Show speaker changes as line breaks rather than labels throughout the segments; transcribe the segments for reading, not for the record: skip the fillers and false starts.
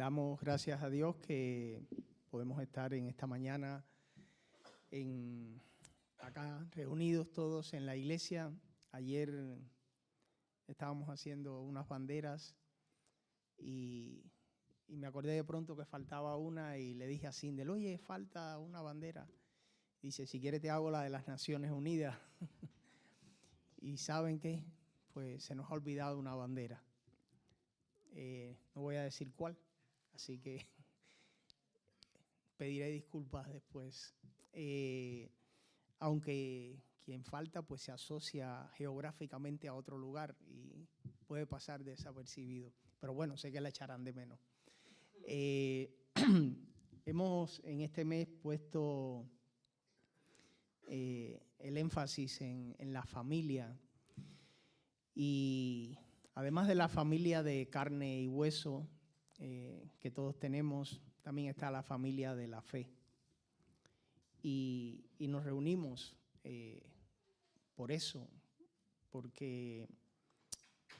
Damos gracias a Dios que podemos estar en esta mañana acá reunidos todos en la iglesia. Ayer estábamos haciendo unas banderas y me acordé de pronto que faltaba una y le dije a Sindel, oye, falta una bandera. Dice, si quieres te hago la de las Naciones Unidas. ¿Y saben qué? Pues se nos ha olvidado una bandera. No voy a decir cuál, así que pediré disculpas después. Aunque quien falta pues se asocia geográficamente a otro lugar y puede pasar desapercibido. Pero bueno, sé que la echarán de menos. Hemos en este mes puesto el énfasis en la familia y además de la familia de carne y hueso que todos tenemos, también está la familia de la fe. Y nos reunimos por eso, porque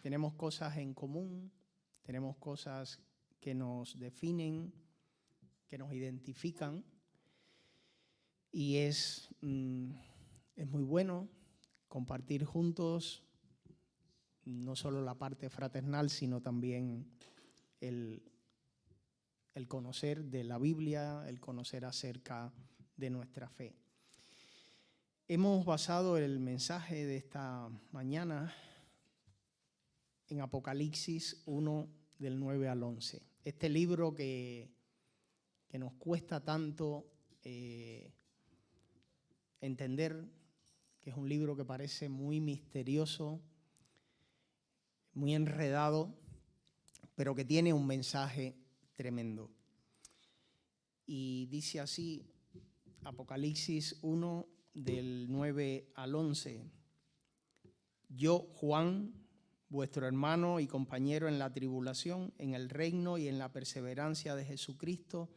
tenemos cosas en común, tenemos cosas que nos definen, que nos identifican, y es muy bueno compartir juntos no solo la parte fraternal, sino también el conocer de la Biblia, el conocer acerca de nuestra fe. Hemos basado el mensaje de esta mañana en Apocalipsis 1, del 9 al 11. Este libro que nos cuesta tanto entender, que es un libro que parece muy misterioso, muy enredado, pero que tiene un mensaje tremendo. Y dice así, Apocalipsis 1, del 9 al 11. Yo, Juan, vuestro hermano y compañero en la tribulación, en el reino y en la perseverancia de Jesucristo,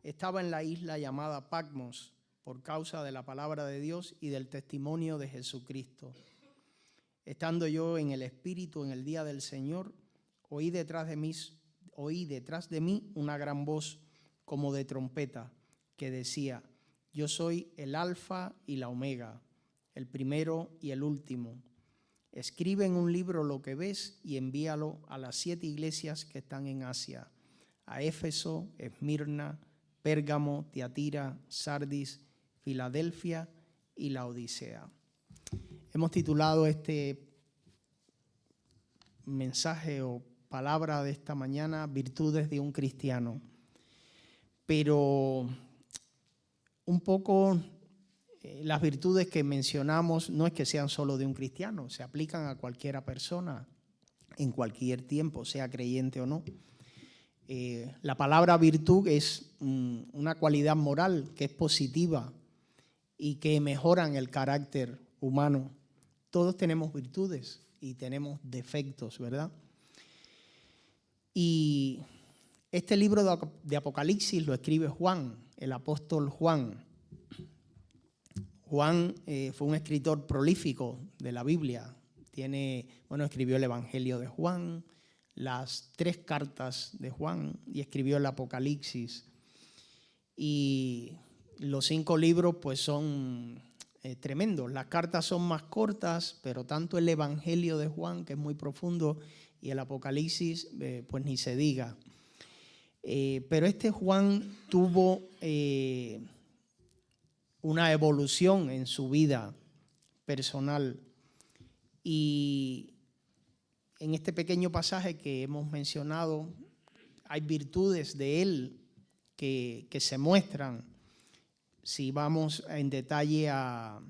estaba en la isla llamada Patmos por causa de la palabra de Dios y del testimonio de Jesucristo. Estando yo en el Espíritu en el día del Señor, oí detrás de mí una gran voz como de trompeta que decía, yo soy el Alfa y la Omega, el primero y el último. Escribe en un libro lo que ves y envíalo a las 7 iglesias que están en Asia, a Éfeso, Esmirna, Pérgamo, Tiatira, Sardis, Filadelfia y la Odisea. Hemos titulado este mensaje o palabra de esta mañana, Virtudes de un cristiano. Pero un poco las virtudes que mencionamos no es que sean solo de un cristiano, se aplican a cualquier persona en cualquier tiempo, sea creyente o no. La palabra virtud es una cualidad moral que es positiva y que mejoran el carácter humano. Todos tenemos virtudes y tenemos defectos, ¿verdad? Y este libro de Apocalipsis lo escribe Juan, el apóstol Juan. Juan fue un escritor prolífico de la Biblia. Escribió el Evangelio de Juan, las 3 cartas de Juan y escribió el Apocalipsis. Y los 5 libros pues son tremendos. Las cartas son más cortas, pero tanto el Evangelio de Juan, que es muy profundo, y el Apocalipsis, pues ni se diga. Pero este Juan tuvo una evolución en su vida personal. Y en este pequeño pasaje que hemos mencionado, hay virtudes de él que se muestran si vamos en detalle a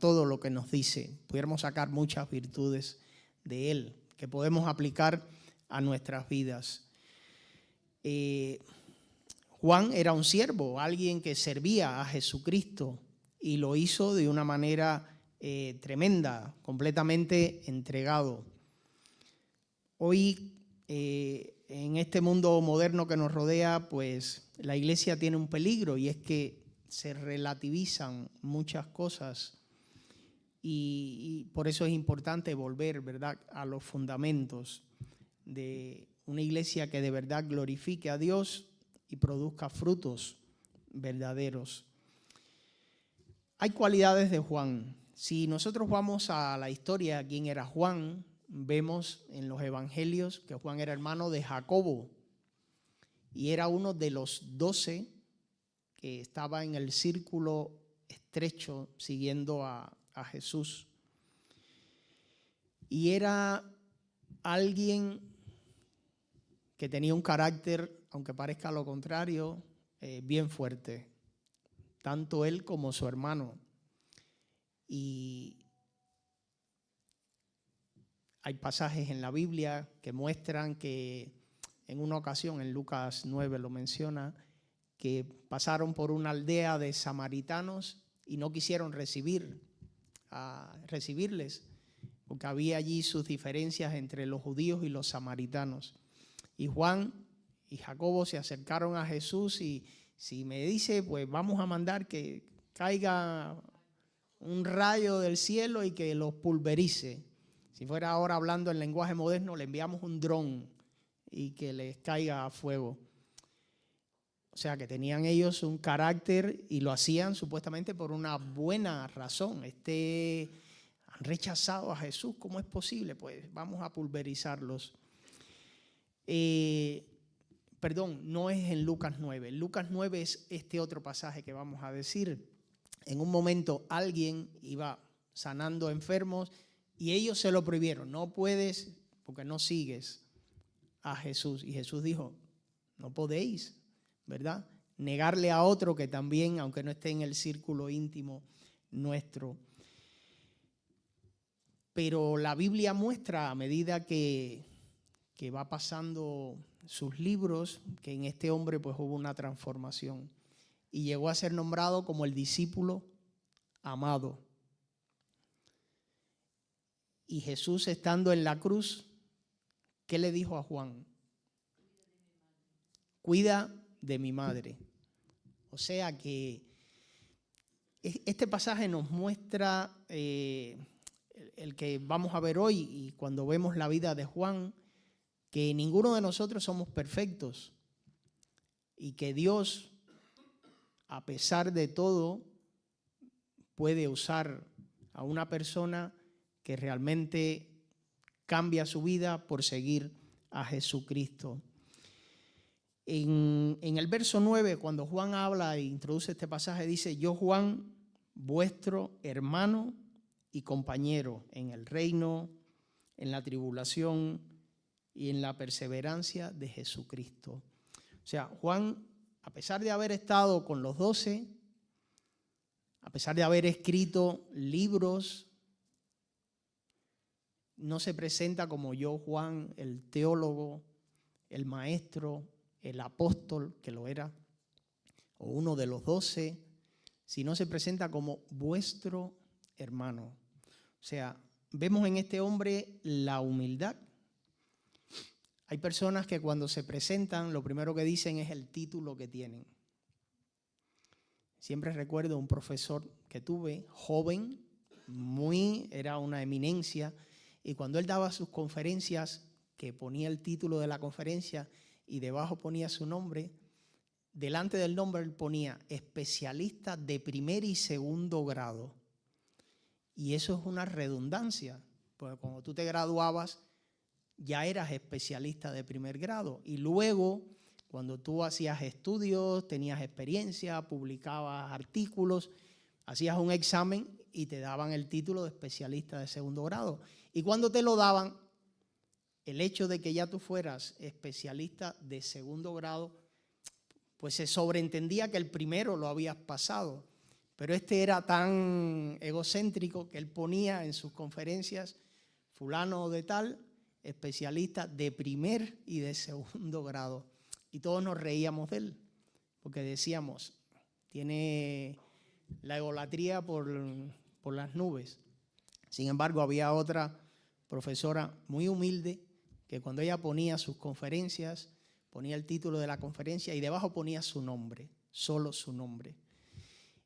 todo lo que nos dice. Pudiéramos sacar muchas virtudes de él que podemos aplicar a nuestras vidas. Juan era un siervo, alguien que servía a Jesucristo y lo hizo de una manera tremenda, completamente entregado. Hoy, en este mundo moderno que nos rodea, pues la iglesia tiene un peligro y es que se relativizan muchas cosas y por eso es importante volver, ¿verdad?, a los fundamentos de una iglesia que de verdad glorifique a Dios y produzca frutos verdaderos. Hay cualidades de Juan. Si nosotros vamos a la historia, quién era Juan, vemos en los evangelios que Juan era hermano de Jacobo y era uno de los 12 que estaba en el círculo estrecho siguiendo a Jesús. Y era alguien que tenía un carácter, aunque parezca lo contrario, bien fuerte, tanto él como su hermano. Y hay pasajes en la Biblia que muestran que en una ocasión, en Lucas 9 lo menciona, que pasaron por una aldea de samaritanos y no quisieron recibirles, porque había allí sus diferencias entre los judíos y los samaritanos. Y Juan y Jacobo se acercaron a Jesús y si me dice, pues vamos a mandar que caiga un rayo del cielo y que los pulverice. Si fuera ahora hablando en lenguaje moderno, le enviamos un dron y que les caiga a fuego. O sea, que tenían ellos un carácter y lo hacían supuestamente por una buena razón. Han rechazado a Jesús, ¿cómo es posible? Pues vamos a pulverizarlos. No es en Lucas 9. En Lucas 9 es este otro pasaje que vamos a decir. En un momento alguien iba sanando enfermos y ellos se lo prohibieron. No puedes porque no sigues a Jesús. Y Jesús dijo, no podéis, ¿verdad? Negarle a otro que también, aunque no esté en el círculo íntimo nuestro. Pero la Biblia muestra a medida que va pasando sus libros, que en este hombre pues hubo una transformación y llegó a ser nombrado como el discípulo amado. Y Jesús, estando en la cruz, ¿qué le dijo a Juan? Cuida de mi madre. O sea que este pasaje nos muestra el que vamos a ver hoy y cuando vemos la vida de Juan, que ninguno de nosotros somos perfectos y que Dios, a pesar de todo, puede usar a una persona que realmente cambia su vida por seguir a Jesucristo. En el verso 9, cuando Juan habla e introduce este pasaje, dice, yo Juan, vuestro hermano y compañero en el reino, en la tribulación y en la perseverancia de Jesucristo. O sea, Juan, a pesar de haber estado con los 12, a pesar de haber escrito libros, no se presenta como yo, Juan, el teólogo, el maestro, el apóstol, que lo era, o uno de los 12, sino se presenta como vuestro hermano. O sea, vemos en este hombre la humildad. Hay personas que cuando se presentan, lo primero que dicen es el título que tienen. Siempre recuerdo un profesor que tuve, joven, era una eminencia, y cuando él daba sus conferencias, que ponía el título de la conferencia y debajo ponía su nombre, delante del nombre él ponía especialista de primer y segundo grado. Y eso es una redundancia, porque cuando tú te graduabas ya eras especialista de primer grado. Y luego, cuando tú hacías estudios, tenías experiencia, publicabas artículos, hacías un examen y te daban el título de especialista de segundo grado. Y cuando te lo daban, el hecho de que ya tú fueras especialista de segundo grado, pues se sobreentendía que el primero lo habías pasado. Pero este era tan egocéntrico que él ponía en sus conferencias, fulano de tal, especialista de primer y de segundo grado. Y todos nos reíamos de él, porque decíamos, tiene la egolatría por las nubes. Sin embargo, había otra profesora muy humilde que cuando ella ponía sus conferencias, ponía el título de la conferencia y debajo ponía su nombre, solo su nombre.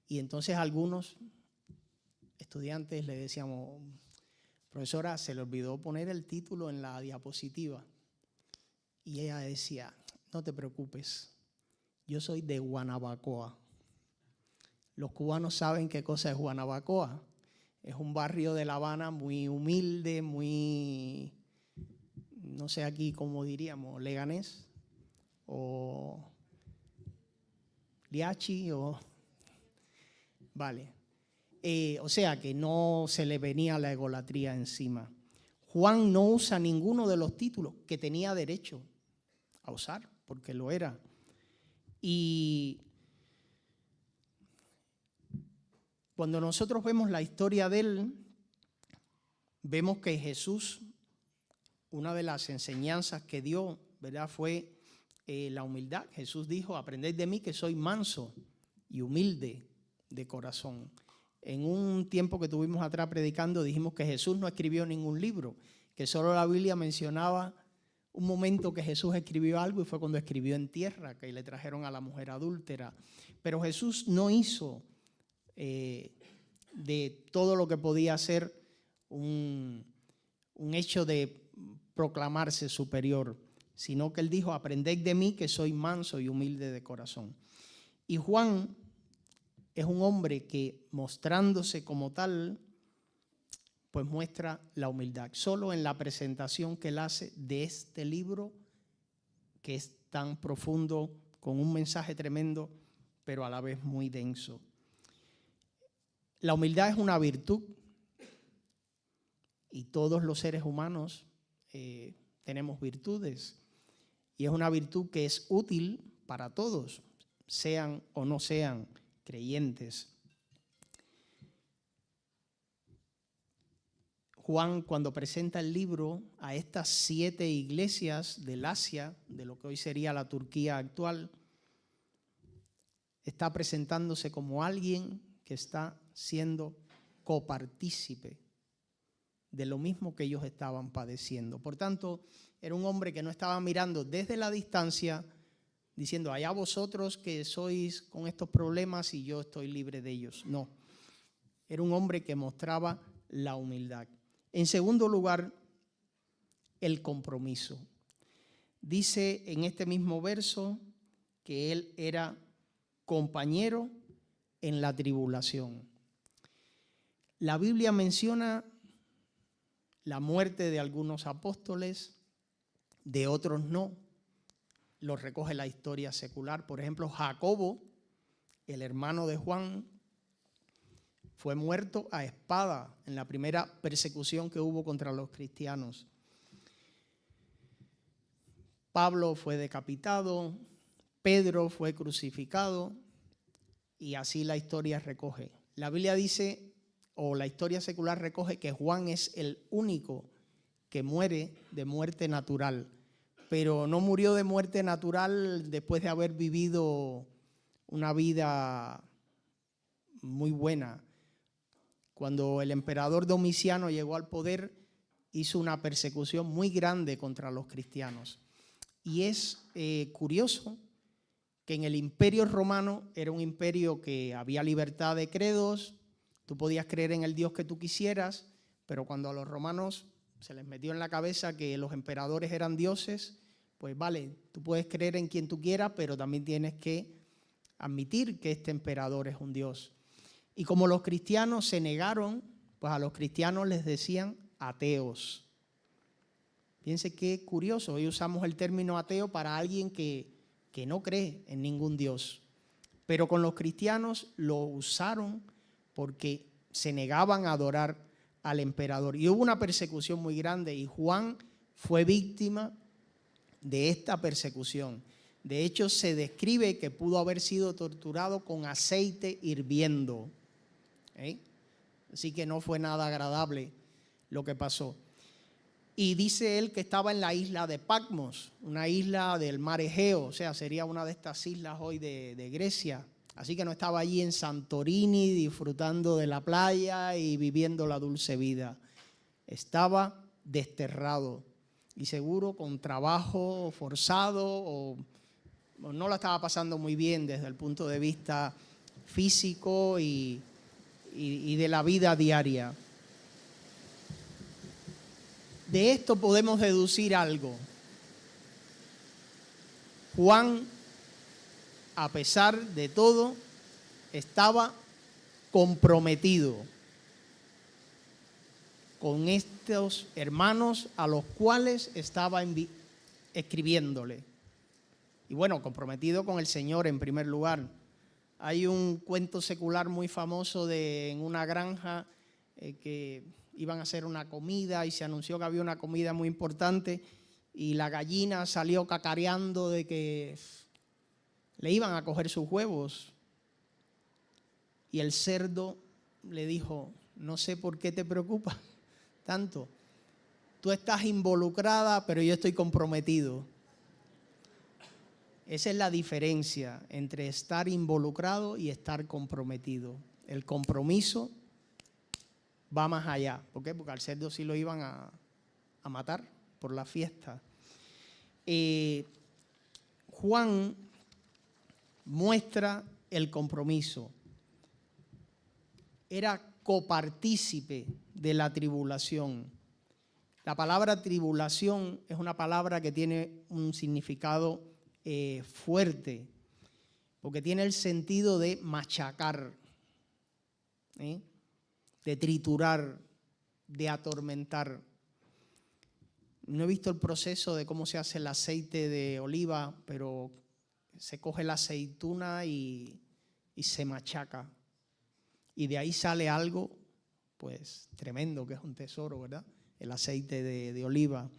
Y entonces algunos estudiantes le decíamos, profesora, se le olvidó poner el título en la diapositiva. Y ella decía, no te preocupes, yo soy de Guanabacoa. Los cubanos saben qué cosa es Guanabacoa. Es un barrio de La Habana muy humilde, muy, no sé aquí cómo diríamos, Leganés o Liachi o... Vale. O sea que no se le venía la egolatría encima. Juan no usa ninguno de los títulos que tenía derecho a usar, porque lo era. Y cuando nosotros vemos la historia de él, vemos que Jesús, una de las enseñanzas que dio, ¿verdad?, fue la humildad. Jesús dijo, aprended de mí que soy manso y humilde de corazón. En un tiempo que tuvimos atrás predicando, dijimos que Jesús no escribió ningún libro, que solo la Biblia mencionaba un momento que Jesús escribió algo y fue cuando escribió en tierra, que le trajeron a la mujer adúltera. Pero Jesús no hizo de todo lo que podía ser un hecho de proclamarse superior, sino que él dijo, aprended de mí que soy manso y humilde de corazón. Y Juan es un hombre que, mostrándose como tal, pues muestra la humildad. Solo en la presentación que él hace de este libro, que es tan profundo, con un mensaje tremendo, pero a la vez muy denso. La humildad es una virtud y todos los seres humanos tenemos virtudes. Y es una virtud que es útil para todos, sean o no sean creyentes. Juan, cuando presenta el libro a estas 7 iglesias del Asia, de lo que hoy sería la Turquía actual, está presentándose como alguien que está siendo copartícipe de lo mismo que ellos estaban padeciendo. Por tanto, era un hombre que no estaba mirando desde la distancia, diciendo, allá vosotros que sois con estos problemas y yo estoy libre de ellos. No, era un hombre que mostraba la humildad. En segundo lugar, el compromiso. Dice en este mismo verso que él era compañero en la tribulación. La Biblia menciona la muerte de algunos apóstoles, de otros no. Lo recoge la historia secular. Por ejemplo, Jacobo, el hermano de Juan, fue muerto a espada en la primera persecución que hubo contra los cristianos. Pablo fue decapitado, Pedro fue crucificado y así la historia recoge. La Biblia dice, o la historia secular recoge, que Juan es el único que muere de muerte natural, pero no murió de muerte natural después de haber vivido una vida muy buena. Cuando el emperador Domiciano llegó al poder, hizo una persecución muy grande contra los cristianos. Y es curioso que en el Imperio Romano era un imperio que había libertad de credos, tú podías creer en el Dios que tú quisieras, pero cuando a los romanos se les metió en la cabeza que los emperadores eran dioses, pues vale, tú puedes creer en quien tú quieras, pero también tienes que admitir que este emperador es un dios. Y como los cristianos se negaron, pues a los cristianos les decían ateos. Fíjense qué curioso, hoy usamos el término ateo para alguien que no cree en ningún Dios. Pero con los cristianos lo usaron porque se negaban a adorar al emperador. Y hubo una persecución muy grande y Juan fue víctima de esta persecución. De hecho, se describe que pudo haber sido torturado con aceite hirviendo. Así que no fue nada agradable lo que pasó. Y dice él que estaba en la isla de Patmos, una isla del mar Egeo, o sea, sería una de estas islas hoy de Grecia. Así que no estaba allí en Santorini disfrutando de la playa y viviendo la dulce vida. Estaba desterrado y seguro con trabajo forzado o no la estaba pasando muy bien desde el punto de vista físico y de la vida diaria. De esto podemos deducir algo. Juan, a pesar de todo, estaba comprometido con estos hermanos a los cuales estaba escribiéndole. Y bueno, comprometido con el Señor en primer lugar. Hay un cuento secular muy famoso en una granja que iban a hacer una comida y se anunció que había una comida muy importante y la gallina salió cacareando de que le iban a coger sus huevos. Y el cerdo le dijo, no sé por qué te preocupa tanto. Tú estás involucrada, pero yo estoy comprometido. Esa es la diferencia entre estar involucrado y estar comprometido. El compromiso va más allá. ¿Por qué? Porque al cerdo sí lo iban a matar por la fiesta. Juan muestra el compromiso. Era copartícipe de la tribulación. La palabra tribulación es una palabra que tiene un significado fuerte, porque tiene el sentido de machacar, de triturar, de atormentar. No he visto el proceso de cómo se hace el aceite de oliva, pero se coge la aceituna y se machaca. Y de ahí sale algo, pues, tremendo, que es un tesoro, ¿verdad? El aceite de oliva.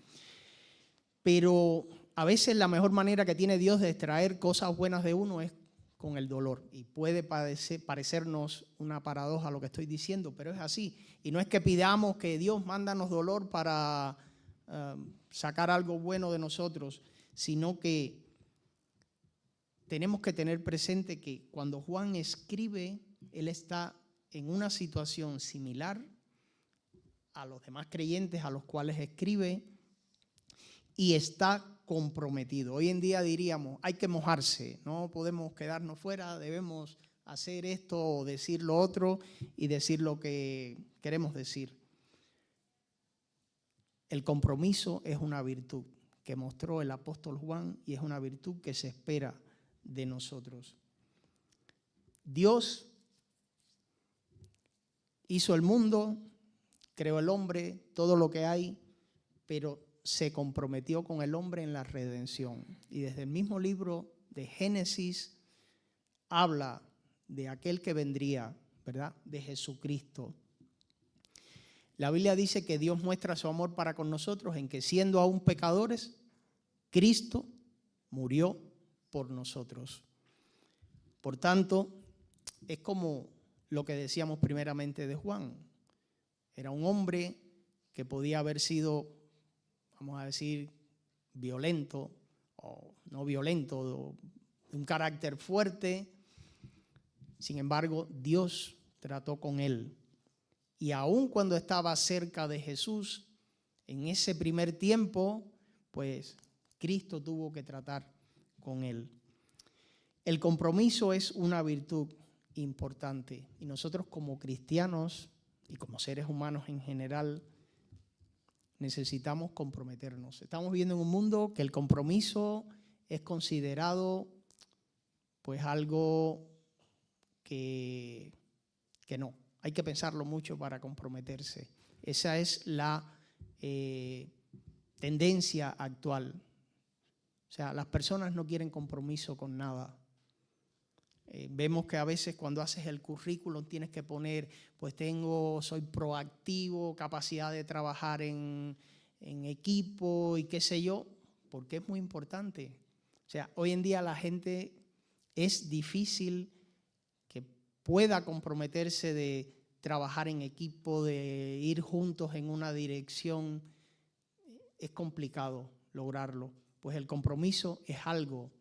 Pero a veces la mejor manera que tiene Dios de extraer cosas buenas de uno es con el dolor. Y puede parecernos una paradoja lo que estoy diciendo, pero es así. Y no es que pidamos que Dios mándanos dolor para sacar algo bueno de nosotros, sino que tenemos que tener presente que cuando Juan escribe, él está en una situación similar a los demás creyentes a los cuales escribe y está comprometido. Hoy en día diríamos, hay que mojarse, no podemos quedarnos fuera, debemos hacer esto o decir lo otro y decir lo que queremos decir. El compromiso es una virtud que mostró el apóstol Juan y es una virtud que se espera de nosotros. Dios hizo el mundo, creó el hombre, todo lo que hay, pero se comprometió con el hombre en la redención. Y desde el mismo libro de Génesis habla de aquel que vendría, ¿verdad? De Jesucristo. La Biblia dice que Dios muestra su amor para con nosotros en que siendo aún pecadores, Cristo murió por nosotros. Por tanto, es como lo que decíamos primeramente de Juan. Era un hombre que podía haber sido, vamos a decir, violento o no violento, de un carácter fuerte. Sin embargo, Dios trató con él. Y aun cuando estaba cerca de Jesús, en ese primer tiempo, pues Cristo tuvo que tratar con él. El compromiso es una virtud importante y nosotros como cristianos y como seres humanos en general necesitamos comprometernos. Estamos viviendo en un mundo que el compromiso es considerado pues algo que no. Hay que pensarlo mucho para comprometerse. Esa es la tendencia actual. O sea, las personas no quieren compromiso con nada. Vemos que a veces cuando haces el currículum tienes que poner, pues soy proactivo, capacidad de trabajar en equipo y qué sé yo, porque es muy importante. O sea, hoy en día la gente es difícil que pueda comprometerse de trabajar en equipo, de ir juntos en una dirección. Es complicado lograrlo, pues el compromiso es algo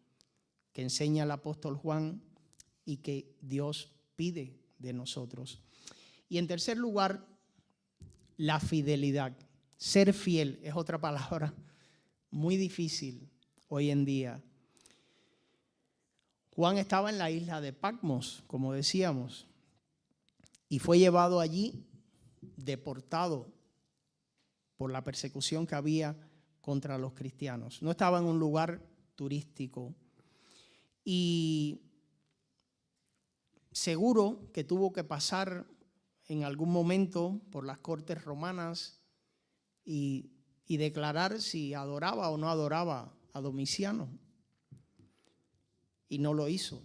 que enseña el apóstol Juan y que Dios pide de nosotros. Y en tercer lugar, la fidelidad. Ser fiel es otra palabra muy difícil hoy en día. Juan estaba en la isla de Patmos, como decíamos, y fue llevado allí deportado por la persecución que había contra los cristianos. No estaba en un lugar turístico, Y seguro que tuvo que pasar en algún momento por las cortes romanas y declarar si adoraba o no adoraba a Domiciano. Y no lo hizo.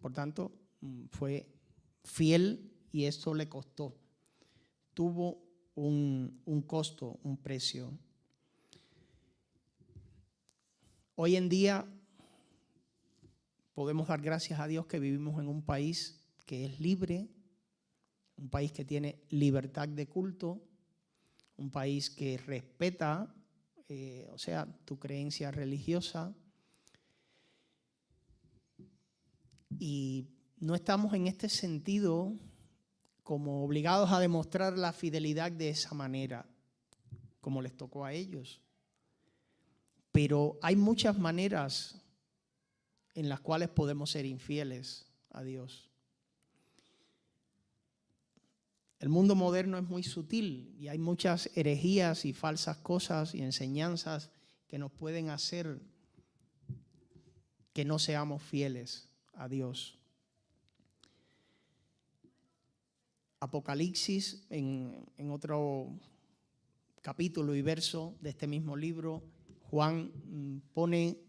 Por tanto, fue fiel y esto le costó. Tuvo un costo, un precio. Hoy en día podemos dar gracias a Dios que vivimos en un país que es libre, un país que tiene libertad de culto, un país que respeta, tu creencia religiosa. Y no estamos en este sentido como obligados a demostrar la fidelidad de esa manera, como les tocó a ellos. Pero hay muchas maneras en las cuales podemos ser infieles a Dios. El mundo moderno es muy sutil y hay muchas herejías y falsas cosas y enseñanzas que nos pueden hacer que no seamos fieles a Dios. Apocalipsis, en otro capítulo y verso de este mismo libro, Juan pone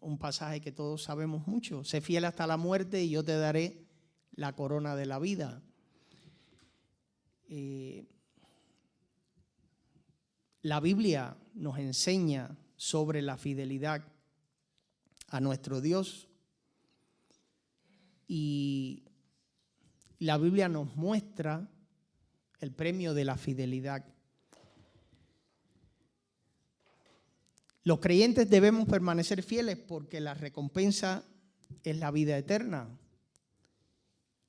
un pasaje que todos sabemos mucho: sé fiel hasta la muerte y yo te daré la corona de la vida. La Biblia nos enseña sobre la fidelidad a nuestro Dios y la Biblia nos muestra el premio de la fidelidad. Los creyentes debemos permanecer fieles porque la recompensa es la vida eterna.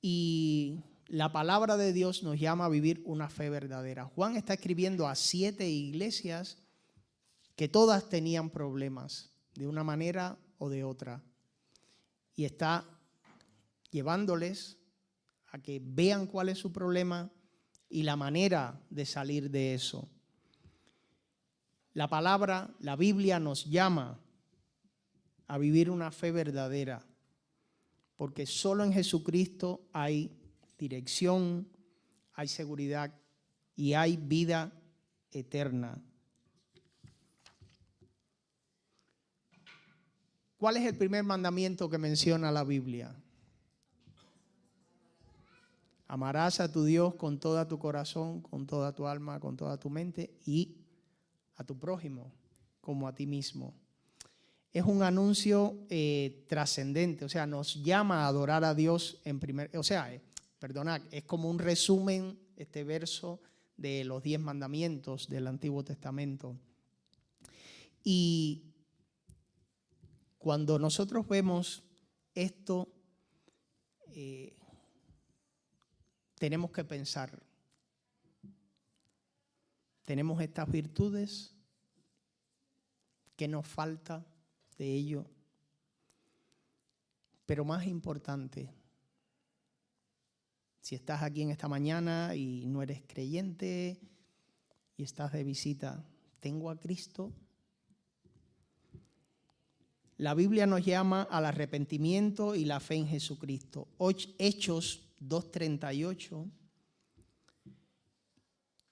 Y la palabra de Dios nos llama a vivir una fe verdadera. Juan está escribiendo a 7 iglesias que todas tenían problemas de una manera o de otra. Y está llevándoles a que vean cuál es su problema y la manera de salir de eso. La palabra, la Biblia nos llama a vivir una fe verdadera, porque solo en Jesucristo hay dirección, hay seguridad y hay vida eterna. ¿Cuál es el primer mandamiento que menciona la Biblia? Amarás a tu Dios con todo tu corazón, con toda tu alma, con toda tu mente y a tu prójimo como a ti mismo. Es un anuncio trascendente, o sea, nos llama a adorar a Dios en primer, es como un resumen este verso de los 10 mandamientos del Antiguo Testamento. Y cuando nosotros vemos esto, tenemos que pensar, ¿tenemos estas virtudes? ¿Qué nos falta de ello? Pero más importante, si estás aquí en esta mañana y no eres creyente y estás de visita, ¿tengo a Cristo? La Biblia nos llama al arrepentimiento y la fe en Jesucristo. Hechos 2:38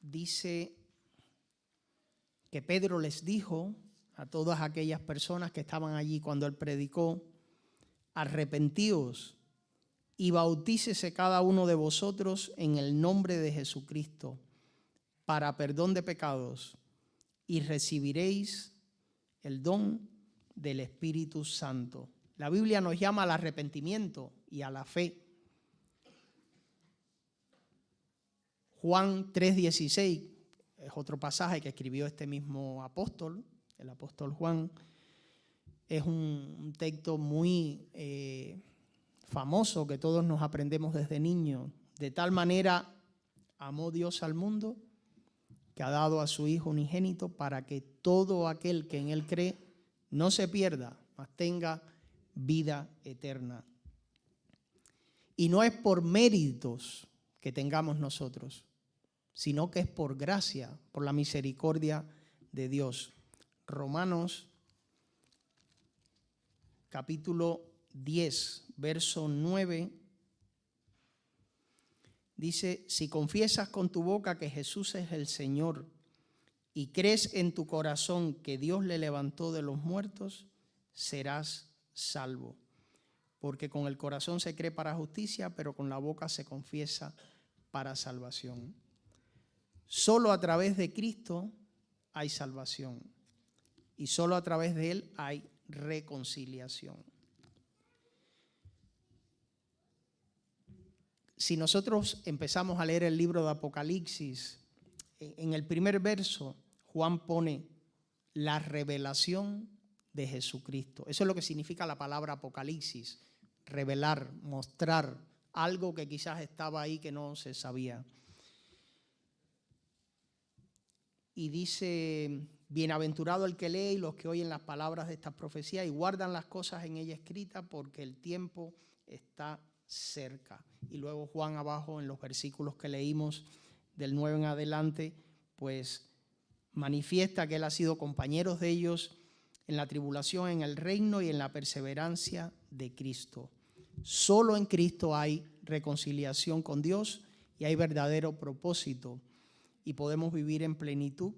dice que Pedro les dijo a todas aquellas personas que estaban allí cuando él predicó: arrepentíos y bautícese cada uno de vosotros en el nombre de Jesucristo para perdón de pecados y recibiréis el don del Espíritu Santo. La Biblia nos llama al arrepentimiento y a la fe. Juan 3:16 es otro pasaje que escribió este mismo apóstol, el apóstol Juan. Es un texto muy famoso que todos nos aprendemos desde niños. De tal manera amó Dios al mundo que ha dado a su Hijo unigénito para que todo aquel que en Él cree no se pierda, mas tenga vida eterna. Y no es por méritos que tengamos nosotros, sino que es por gracia, por la misericordia de Dios. Romanos capítulo 10, verso 9, dice: si confiesas con tu boca que Jesús es el Señor y crees en tu corazón que Dios le levantó de los muertos, serás salvo. Porque con el corazón se cree para justicia, pero con la boca se confiesa para salvación. Solo a través de Cristo hay salvación y solo a través de Él hay reconciliación. Si nosotros empezamos a leer el libro de Apocalipsis, en el primer verso Juan pone la revelación de Jesucristo. Eso es lo que significa la palabra Apocalipsis: revelar, mostrar algo que quizás estaba ahí que no se sabía. Y dice: bienaventurado el que lee y los que oyen las palabras de estas profecías y guardan las cosas en ella escritas, porque el tiempo está cerca. Y luego Juan abajo, en los versículos que leímos del 9 en adelante, pues manifiesta que él ha sido compañero de ellos en la tribulación, en el reino y en la perseverancia de Cristo. Solo en Cristo hay reconciliación con Dios y hay verdadero propósito, y podemos vivir en plenitud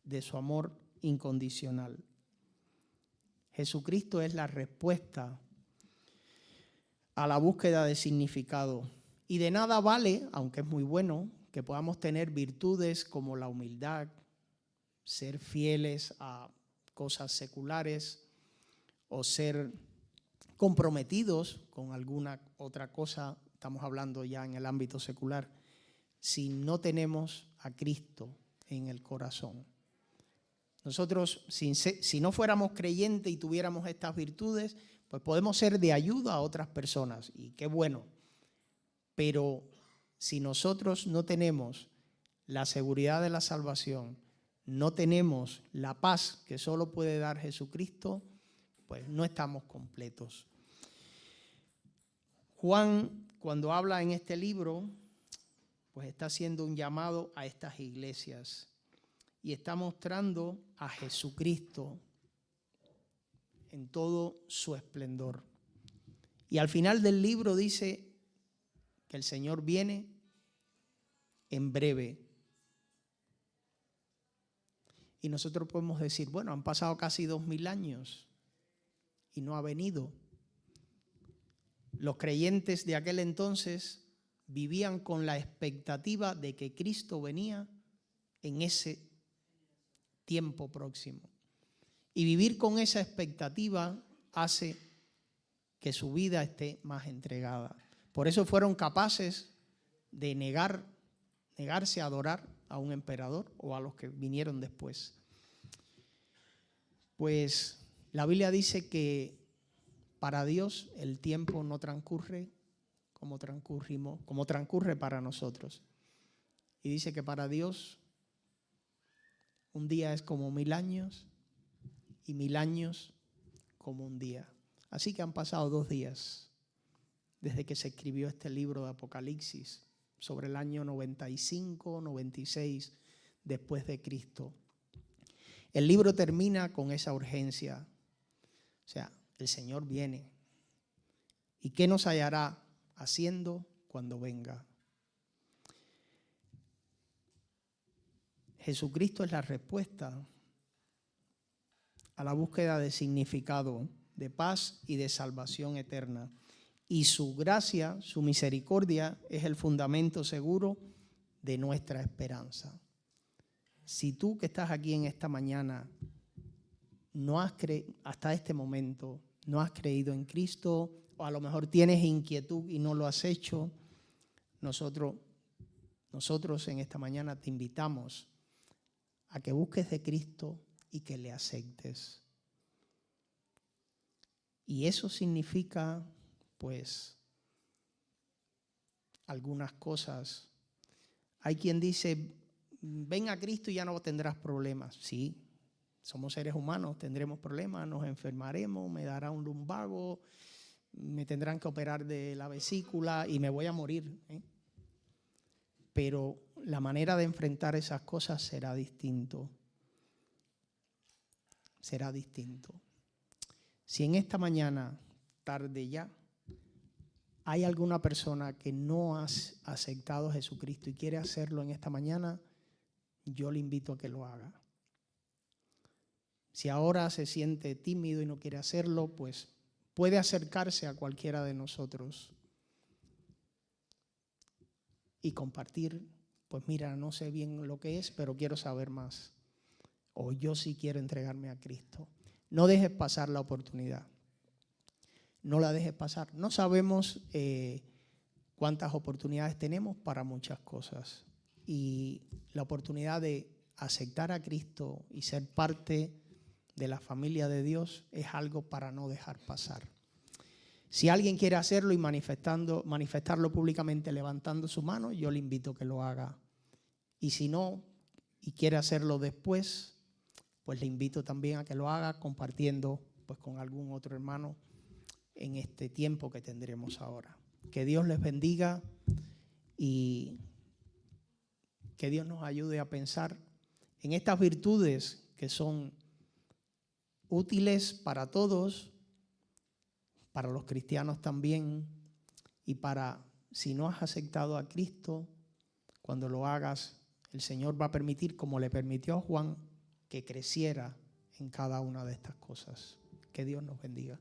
de su amor incondicional. Jesucristo es la respuesta a la búsqueda de significado. Y de nada vale, aunque es muy bueno, que podamos tener virtudes como la humildad, ser fieles a cosas seculares o ser comprometidos con alguna otra cosa, estamos hablando ya en el ámbito secular, si no tenemos a Cristo en el corazón. Nosotros, si no fuéramos creyentes y tuviéramos estas virtudes, pues podemos ser de ayuda a otras personas, y qué bueno. Pero si nosotros no tenemos la seguridad de la salvación, no tenemos la paz que solo puede dar Jesucristo, pues no estamos completos. Juan, cuando habla en este libro, pues está haciendo un llamado a estas iglesias y está mostrando a Jesucristo en todo su esplendor. Y al final del libro dice que el Señor viene en breve. Y nosotros podemos decir, bueno, han pasado casi 2000 años y no ha venido. Los creyentes de aquel entonces vivían con la expectativa de que Cristo venía en ese tiempo próximo. Y vivir con esa expectativa hace que su vida esté más entregada. Por eso fueron capaces de negarse a adorar a un emperador o a los que vinieron después. Pues la Biblia dice que para Dios el tiempo no transcurre como transcurre para nosotros. Y dice que para Dios un día es como 1000 años y 1000 años como un día. Así que han pasado 2 días desde que se escribió este libro de Apocalipsis, sobre el año 95, 96 después de Cristo. El libro termina con esa urgencia. O sea, el Señor viene. ¿Y qué nos hallará haciendo cuando venga? Jesucristo es la respuesta a la búsqueda de significado, de paz y de salvación eterna. Y su gracia, su misericordia, es el fundamento seguro de nuestra esperanza. Si tú que estás aquí en esta mañana no has hasta este momento no has creído en Cristo, o a lo mejor tienes inquietud y no lo has hecho, nosotros en esta mañana te invitamos a que busques de Cristo y que le aceptes. Y eso significa, pues, algunas cosas. Hay quien dice, ven a Cristo y ya no tendrás problemas. Sí, somos seres humanos, tendremos problemas, nos enfermaremos, me dará un lumbago, me tendrán que operar de la vesícula y me voy a morir, ¿eh? Pero la manera de enfrentar esas cosas será distinto. Será distinto. Si en esta mañana, tarde ya, hay alguna persona que no ha aceptado a Jesucristo y quiere hacerlo en esta mañana, yo le invito a que lo haga. Si ahora se siente tímido y no quiere hacerlo, pues puede acercarse a cualquiera de nosotros y compartir, pues mira, no sé bien lo que es, pero quiero saber más. O yo sí quiero entregarme a Cristo. No dejes pasar la oportunidad. No la dejes pasar. No sabemos cuántas oportunidades tenemos para muchas cosas. Y la oportunidad de aceptar a Cristo y ser parte de la familia de Dios es algo para no dejar pasar. Si alguien quiere hacerlo y manifestarlo públicamente levantando su mano, yo le invito a que lo haga. Y si no, y quiere hacerlo después, pues le invito también a que lo haga compartiendo pues, con algún otro hermano en este tiempo que tendremos ahora. Que Dios les bendiga y que Dios nos ayude a pensar en estas virtudes que son útiles para todos, para los cristianos también, y para, si no has aceptado a Cristo, cuando lo hagas, el Señor va a permitir, como le permitió a Juan, que creciera en cada una de estas cosas. Que Dios nos bendiga.